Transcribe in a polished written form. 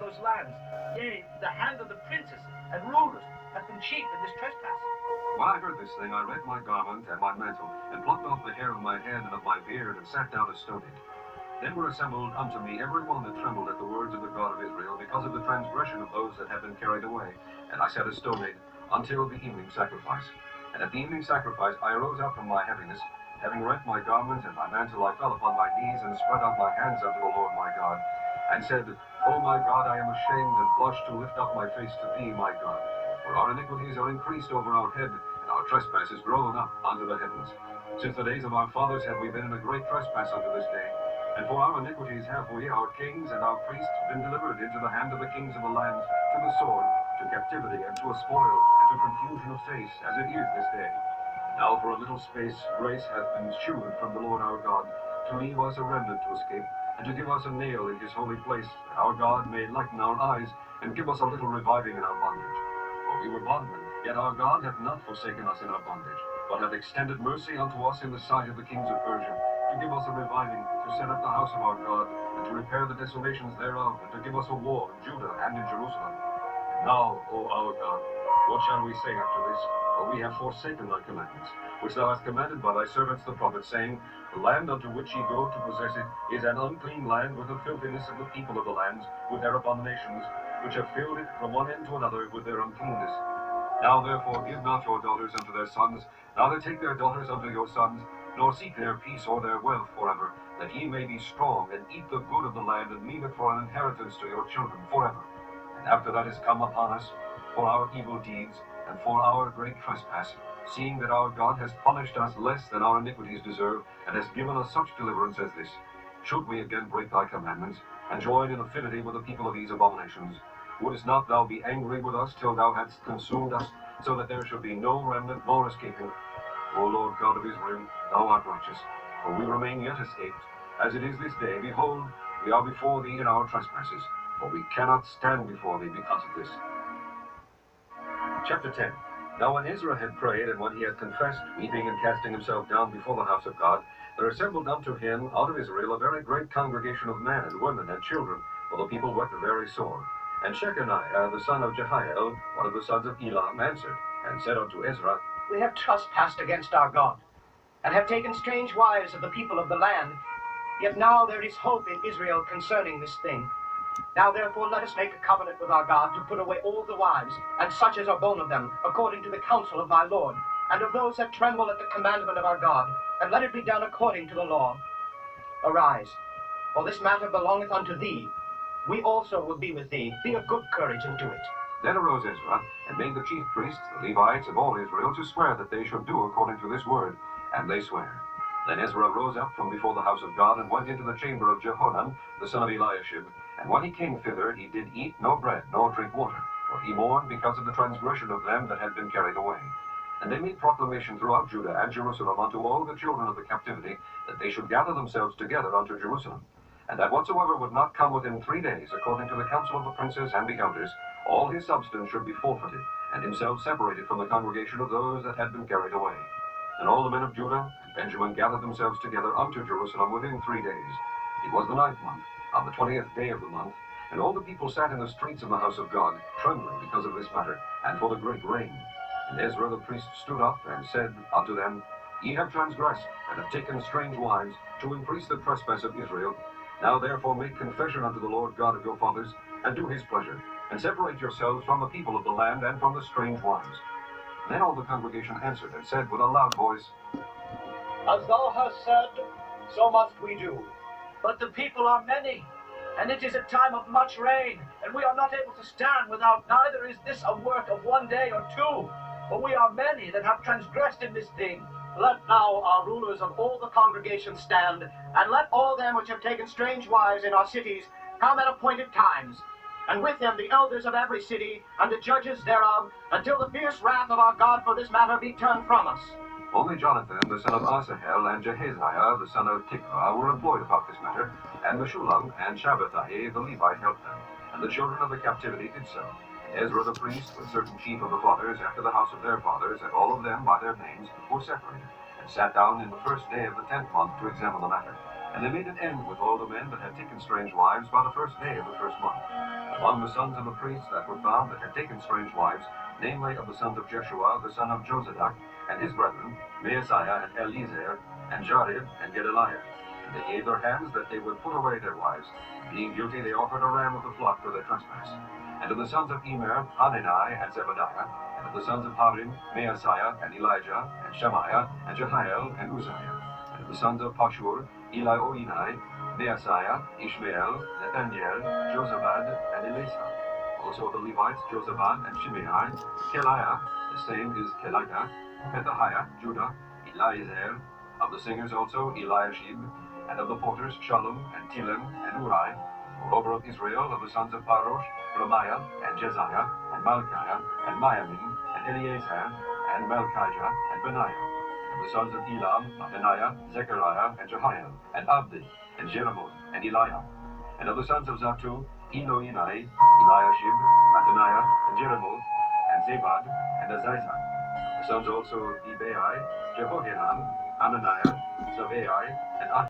those lands. Yea, the hand of the princes and rulers hath been chief in this trespass. When I heard this thing, I rent my garment and my mantle, and plucked off the hair of my head and of my beard, and sat down to stone it. Then were assembled unto me every one that trembled at the words of the God of Israel, because of the transgression of those that had been carried away. And I sat a stoning until the evening sacrifice. And at the evening sacrifice I arose up from my heaviness, having rent my garment and my mantle, I fell upon my knees, and spread out my hands unto the Lord my God, and said, O my God, I am ashamed and blush to lift up my face to thee, my God. For our iniquities are increased over our head, and our trespasses grown up unto the heavens. Since the days of our fathers have we been in a great trespass unto this day. And for our iniquities have we, our kings and our priests, been delivered into the hand of the kings of the lands, to the sword, to captivity, and to a spoil, and to confusion of face, as it is this day. Now for a little space grace hath been shewed from the Lord our God, to leave us a remnant to escape, and to give us a nail in his holy place, that our God may lighten our eyes, and give us a little reviving in our bondage. For we were bondmen, yet our God hath not forsaken us in our bondage, but hath extended mercy unto us in the sight of the kings of Persia, to give us a reviving, to set up the house of our God, and to repair the desolations thereof, and to give us a wall in Judah and in Jerusalem. Now, O our God, what shall we say after this? For we have forsaken thy commandments, which thou hast commanded by thy servants the prophets, saying, The land unto which ye go to possess it is an unclean land, with the filthiness of the people of the lands, with their abominations, which have filled it from one end to another with their uncleanness. Now therefore give not your daughters unto their sons, neither take their daughters unto your sons, nor seek their peace or their wealth forever, that ye may be strong, and eat the good of the land, and leave it for an inheritance to your children forever. And after that is come upon us, for our evil deeds, and for our great trespass, seeing that our God has punished us less than our iniquities deserve, and has given us such deliverance as this, should we again break thy commandments, and join in affinity with the people of these abominations, wouldest not thou be angry with us till thou hadst consumed us, so that there should be no remnant nor escaping? O Lord God of Israel, thou art righteous, for we remain yet escaped. As it is this day, behold, we are before thee in our trespasses, for we cannot stand before thee because of this. Chapter 10. Now when Ezra had prayed, and when he had confessed, weeping and casting himself down before the house of God, there assembled unto him out of Israel a very great congregation of men and women and children, for the people wept very sore. And Shechaniah, the son of Jehiel, one of the sons of Elam, answered, and said unto Ezra, We have trespassed against our God, and have taken strange wives of the people of the land. Yet now there is hope in Israel concerning this thing. Now therefore let us make a covenant with our God, to put away all the wives, and such as are born of them, according to the counsel of my Lord, and of those that tremble at the commandment of our God, and let it be done according to the law. Arise, for this matter belongeth unto thee. We also will be with thee. Be of good courage, and do it. Then arose Ezra, and made the chief priests, the Levites of all Israel, to swear that they should do according to this word. And they sware. Then Ezra rose up from before the house of God, and went into the chamber of Jehohanan, the son of Eliashib. And when he came thither, he did eat no bread, nor drink water, for he mourned because of the transgression of them that had been carried away. And they made proclamation throughout Judah and Jerusalem unto all the children of the captivity, that they should gather themselves together unto Jerusalem. And that whatsoever would not come within 3 days, according to the counsel of the princes and the elders, all his substance should be forfeited, and himself separated from the congregation of those that had been carried away. And all the men of Judah and Benjamin gathered themselves together unto Jerusalem within 3 days. It was the 9th month, on the 20th day of the month, and all the people sat in the streets of the house of God, trembling because of this matter, and for the great rain. And Ezra the priest stood up and said unto them, Ye have transgressed, and have taken strange wives, to increase the trespass of Israel. Now therefore make confession unto the Lord God of your fathers, and do his pleasure, and separate yourselves from the people of the land and from the strange wives. Then all the congregation answered and said with a loud voice, As thou hast said, so must we do. But the people are many, and it is a time of much rain, and we are not able to stand without. Neither is this a work of 1 day or 2, for we are many that have transgressed in this thing. Let now our rulers of all the congregation stand, and let all them which have taken strange wives in our cities come at appointed times, and with them the elders of every city, and the judges thereof, until the fierce wrath of our God for this matter be turned from us. Only Jonathan, the son of Asahel, and Jehaziah, the son of Tikvah, were employed about this matter, and Meshullam and Shabbatai the Levite helped them, and the children of the captivity did so. And Ezra the priest, with certain chief of the fathers, after the house of their fathers, and all of them by their names, were separated, and sat down in the first day of the 10th month to examine the matter. And they made an end with all the men that had taken strange wives by the first day of the first month. Among the sons of the priests that were found that had taken strange wives, namely of the sons of Jeshua, the son of Jozadak, and his brethren, Maaseiah and Eliezer, and Jarib and Gedaliah. And they gave their hands that they would put away their wives. Being guilty, they offered a ram of the flock for their trespass. And of the sons of Emer, Hanani and Zebadiah, and of the sons of Harim, Maaseiah and Elijah, and Shemaiah, and Jehiel, and Uzziah. And of the sons of Pashur, Elioenai, Maaseiah, Ishmael, Nathaniel, Josabad, and Elasa. Also the Levites, Josabad and Shimei, Keliah, the same is Kelita, Pethahiah, Judah, Eliezer. Of the singers also, Eliashib, and of the porters, Shalom, and Tilem, and Uri. Moreover of Israel, of the sons of Parosh, Ramiah, and Jeziah, and Malchiah, and Miamin, and Eleazar, and Malchijah, and Benaiah. And of the sons of Elam, Mattaniah, Zechariah, and Jehiel, and Abdi, and Jeremoth, and Eliah. And of the sons of Zatu, Eloenai, Eliashib, Mattaniah, and Jeremoth, and Zabad, and Azizah. The sons also of Ebai, Jehohanan, Ananiah, Zabai, and